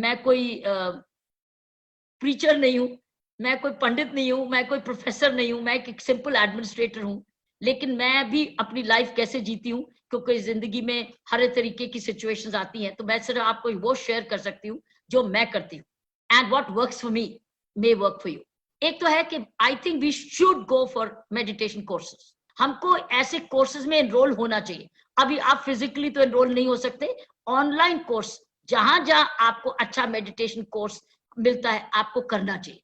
मैं कोई प्रीचर नहीं हूं, मैं कोई पंडित नहीं हूं, मैं कोई प्रोफेसर नहीं हूं, मैं एक सिंपल एडमिनिस्ट्रेटर हूं। लेकिन मैं भी अपनी लाइफ कैसे जीती हूँ, क्योंकि जिंदगी में हर तरीके की सिचुएशंस आती हैं, तो मैं सिर्फ आपको वो शेयर कर सकती हूँ जो मैं करती हूँ। And what works for me may work for you. एक तो है कि I think we should go for meditation courses. हमको ऐसे कोर्सेज में एनरोल होना चाहिए। अभी आप फिजिकली तो एनरोल नहीं हो सकते, ऑनलाइन कोर्स जहां जहां आपको अच्छा मेडिटेशन कोर्स मिलता है आपको करना चाहिए।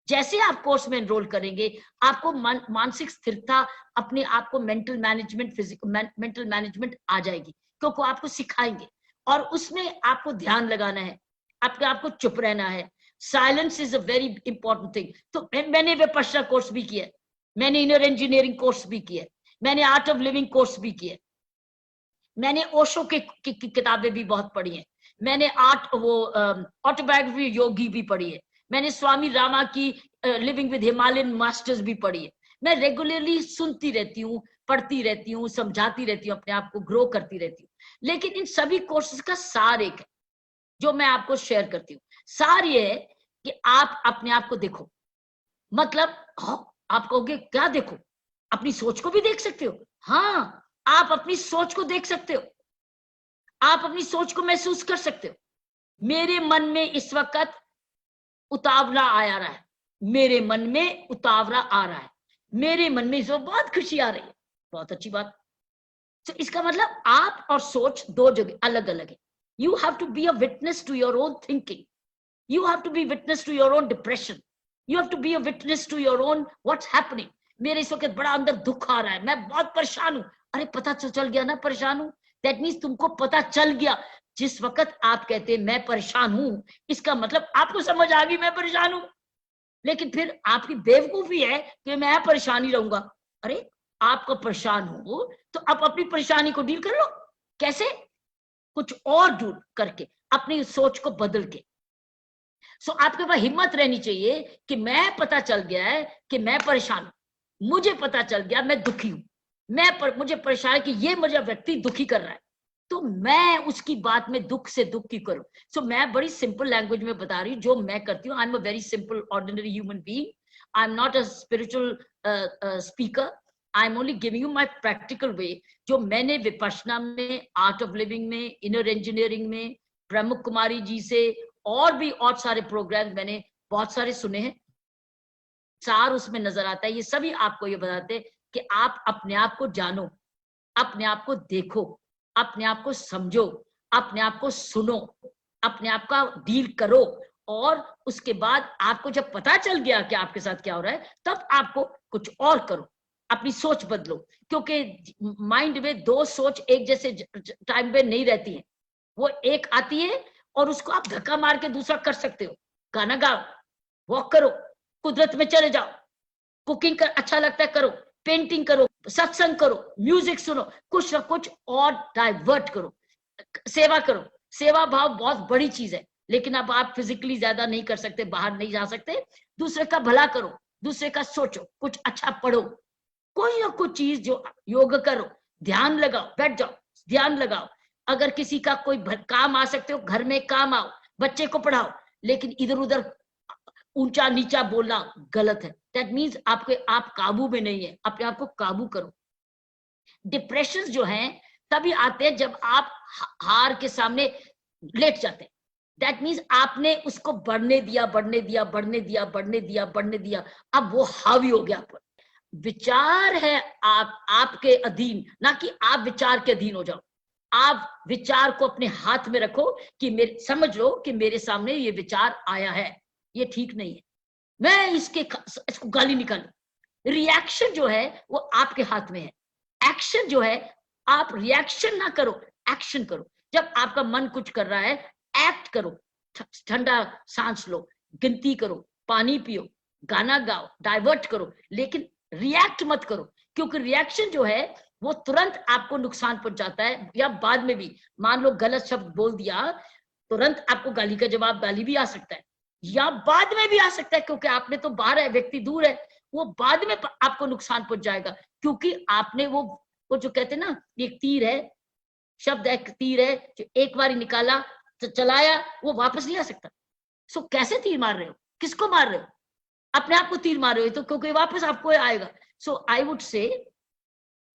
जैसे आप कोर्स में एनरोल करेंगे आपको मानसिक स्थिरता, अपने आप को mental management, physical mental management आ जाएगी, क्योंकि आपको सिखाएंगे। और उसमें आपको ध्यान लगाना है, अपने आप को चुप रहना है। Silence is a very important thing. तो मैंने विपश्यना कोर्स भी किया, मैंने इनर इंजीनियरिंग कोर्स भी किया, मैंने आर्ट ऑफ लिविंग कोर्स भी किया, मैंने ओशो की किताबें भी बहुत पढ़ी हैं, मैंने ऑटोबायोग्राफी योगी भी पढ़ी है, मैंने स्वामी रामा की लिविंग विद हिमालयन मास्टर्स भी पढ़ी है। मैं रेगुलरली सुनती रहती हूँ, पढ़ती रहती हूँ, समझाती रहती हूँ, अपने आप को ग्रो करती रहती हूँ। लेकिन इन सभी कोर्सेज का सार एक है जो मैं आपको शेयर करती हूँ। सार ये है कि आप अपने आप को देखो। मतलब आप कहोगे क्या देखो? अपनी सोच को भी देख सकते हो। हाँ, आप अपनी सोच को देख सकते हो, आप अपनी सोच को महसूस कर सकते हो। मेरे मन में इस वक्त उतावला आया रहा है, मेरे मन में उतावला आ रहा है, मेरे मन में इस वक्त बहुत खुशी आ रही है, बहुत अच्छी बात। तो इसका मतलब आप और सोच दो जगह अलग अलग है। You have to be a witness to your own thinking, you have to be witness to your own depression, you have to be a witness to your own what's happening. मेरे इस वक्त बड़ा अंदर दुख आ रहा है, मैं बहुत परेशान हूं। अरे पता चल गया ना परेशान हूं, दैट मीन्स तुमको पता चल गया। जिस वक्त आप कहते हैं मैं परेशान हूं, इसका मतलब आपको समझ आ गई मैं परेशान हूं। लेकिन फिर आपकी बेवकूफी है कि मैं परेशान ही रहूंगा। अरे आपको परेशान हो तो आप अपनी परेशानी को डील कर लो। कैसे? कुछ और दूर करके, अपनी सोच को बदल के। सो आपके पास हिम्मत रहनी चाहिए कि मैं पता चल गया है कि मैं परेशान हूं, मुझे पता चल गया मैं दुखी हूं, मुझे परेशान है कि ये मुझे व्यक्ति दुखी कर रहा है, तो मैं उसकी बात में दुख से दुख की करूं। सो मैं बड़ी सिंपल लैंग्वेज में बता रही हूँ जो मैं करती हूँ। I am a very simple ordinary human being, I am not a spiritual speaker, I am only giving you my practical way, जो मैंने विपश्यना में, आर्ट ऑफ लिविंग में, इनर इंजीनियरिंग में, ब्रह्म कुमारी जी से और भी और सारे प्रोग्राम मैंने बहुत सारे सुने हैं। सार उसमें नजर आता है। ये सभी आपको ये बताते हैं कि आप अपने आप को जानो, अपने आप को देखो, अपने आप को समझो, अपने आप को सुनो, अपने आप का डील करो। और उसके बाद आपको जब पता चल गया कि आपके साथ क्या हो रहा है, तब आपको कुछ और करो, अपनी सोच बदलो। क्योंकि माइंड में दो सोच एक जैसे टाइम पे नहीं रहती है, वो एक आती है और उसको आप धक्का मार के दूसरा कर सकते हो। गाना गाओ, वॉक करो, कुदरत में चले जाओ, कुकिंग कर अच्छा लगता है करो, पेंटिंग करो, सत्संग करो, म्यूजिक सुनो, कुछ ना कुछ और डाइवर्ट करो, सेवा करो। सेवा भाव बहुत बड़ी चीज है, लेकिन अब आप फिजिकली ज्यादा नहीं कर सकते, बाहर नहीं जा सकते। दूसरे का भला करो, दूसरे का सोचो, कुछ अच्छा पढ़ो, कोई ना कुछ चीज जो, योग करो, ध्यान लगाओ, बैठ जाओ, ध्यान लगाओ। अगर किसी का कोई काम आ सकते हो, घर में काम आओ, बच्चे को पढ़ाओ, लेकिन इधर उधर ऊंचा नीचा बोलना गलत है। दैट मीन्स आपके आप काबू में नहीं है, अपने आप को काबू करो। डिप्रेशन जो है तभी आते हैं जब आप हार के सामने लेट जाते हैं। दैट मीन्स आपने उसको बढ़ने दिया, बढ़ने दिया, बढ़ने दिया, बढ़ने दिया, बढ़ने दिया, अब वो हावी हो गया पर। विचार है आपके अधीन, ना कि आप विचार के अधीन हो जाओ। आप विचार को अपने हाथ में रखो कि समझ लो कि मेरे सामने ये विचार आया है, ये ठीक नहीं है, मैं इसको गाली निकालू। रिएक्शन जो है वो आपके हाथ में है, एक्शन जो है, आप रिएक्शन ना करो, एक्शन करो। जब आपका मन कुछ कर रहा है, एक्ट करो, ठंडा सांस लो, गिनती करो, पानी पियो, गाना गाओ, डाइवर्ट करो, लेकिन रिएक्ट मत करो। क्योंकि रिएक्शन जो है वो तुरंत आपको नुकसान पहुंचाता है, या बाद में भी मान लो गलत शब्द बोल दिया, तुरंत आपको गाली का जवाब, गाली भी आ सकता है, या बाद में भी आ सकता है, क्योंकि आपने तो बाहर है, व्यक्ति दूर है, वो बाद में आपको नुकसान पहुंच जाएगा। क्योंकि आपने वो जो कहते हैं ना, एक तीर है, शब्द एक तीर है, जो एक बार निकाला तो चलाया, वो वापस नहीं आ सकता। सो कैसे तीर मार रहे हो, किसको मार रहे हो? अपने आप को तीर मार रहे हो, तो क्योंकि वापस आपको आएगा। सो आई वुड से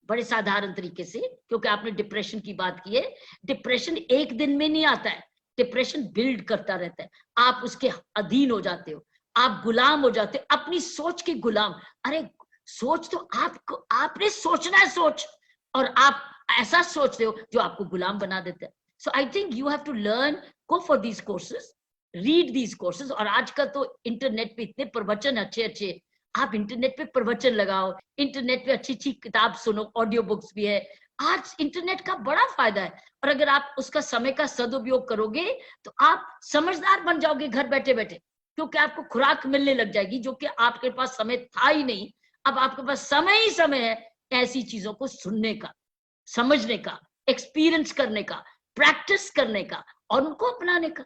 बड़े साधारण तरीके से, क्योंकि आपने डिप्रेशन की बात की है, डिप्रेशन एक दिन में नहीं आता है, डिप्रेशन बिल्ड करता रहता है। आप उसके अधीन हो जाते हो, आप गुलाम हो जाते हो, अपनी सोच के गुलाम। अरे सोच तो आपको, आपने सोचना है सोच, और आप ऐसा सोचते हो जो आपको गुलाम बना देता है। So I think you have to learn, go for these courses, read these courses. और आज का तो इंटरनेट पे इतने प्रवचन अच्छे अच्छे, आप इंटरनेट पे प्रवचन लगाओ, इंटरनेट पे अच्छी अच्छी किताब सुनो, ऑडियो बुक्स भी है। आज इंटरनेट का बड़ा फायदा है, और अगर आप उसका समय का सदुपयोग करोगे तो आप समझदार बन जाओगे घर बैठे बैठे, क्योंकि आपको खुराक मिलने लग जाएगी, जो कि आपके पास समय था ही नहीं। अब आपके पास समय ही समय है ऐसी चीजों को सुनने का, समझने का, एक्सपीरियंस करने का, प्रैक्टिस करने का, और उनको अपनाने का।